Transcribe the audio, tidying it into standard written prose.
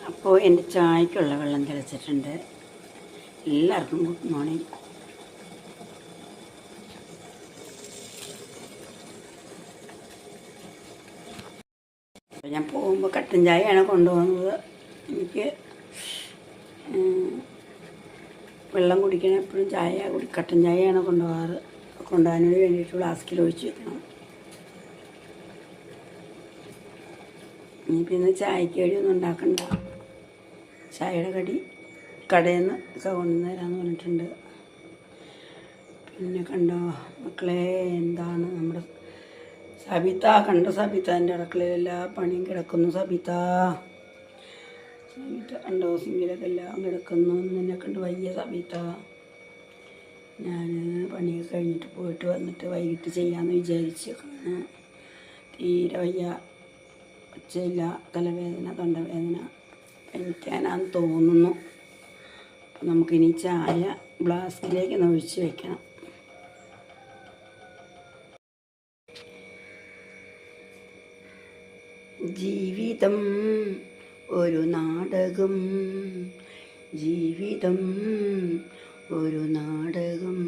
അപ്പോൾ എൻ്റെ ചായക്കുള്ള വെള്ളം തിളച്ചിട്ടുണ്ട്. എല്ലാവർക്കും ഗുഡ് മോർണിംഗ്. അപ്പോൾ ഞാൻ പോകുമ്പോൾ കട്ടൻ ചായയാണ് കൊണ്ടുപോകുന്നത്. എനിക്ക് വെള്ളം കുടിക്കണം, എപ്പോഴും കട്ടൻ ചായയാണ് കൊണ്ടുപോകാറ്. കൊണ്ടുപോകാനോട് വേണ്ടിയിട്ട് ഫ്ലാസ്കിൽ ഒഴിച്ച് വെക്കണം. ഇനിയിപ്പോൾ ഇന്ന് ചായക്ക് കടിയൊന്നും ഉണ്ടാക്കണ്ട. ചായയുടെ കടി കടയിൽ നിന്ന് ഒക്കെ കൊണ്ടുവന്നേരാന്ന് പറഞ്ഞിട്ടുണ്ട്. പിന്നെ കണ്ടോ മക്കളെ, എന്താണ് നമ്മുടെ സബിത കണ്ടോ? സബിതാൻ്റെ അടുക്കളയിൽ എല്ലാ പണിയും കിടക്കുന്നു. സബിത കണ്ടോ? സിങ്കിലൊക്കെ എല്ലാം കിടക്കുന്നു. എന്നെ കണ്ട് വയ്യ സബിത. ഞാൻ പണിയൊക്കെ കഴിഞ്ഞിട്ട് പോയിട്ട് വന്നിട്ട് വൈകിട്ട് ചെയ്യാമെന്ന് വിചാരിച്ച്. തീരെ വയ്യ, ഒച്ചയില്ല, തലവേദന, തൊണ്ടവേദന, പനിക്കാനാന്ന് തോന്നുന്നു. അപ്പം നമുക്കിനി ചായ ഫ്ലാസ്കിലേക്ക് ഒഴിച്ച് വെക്കണം. ജീവിതം ഒരു നാടകം, ജീവിതം ഒരു നാടകം.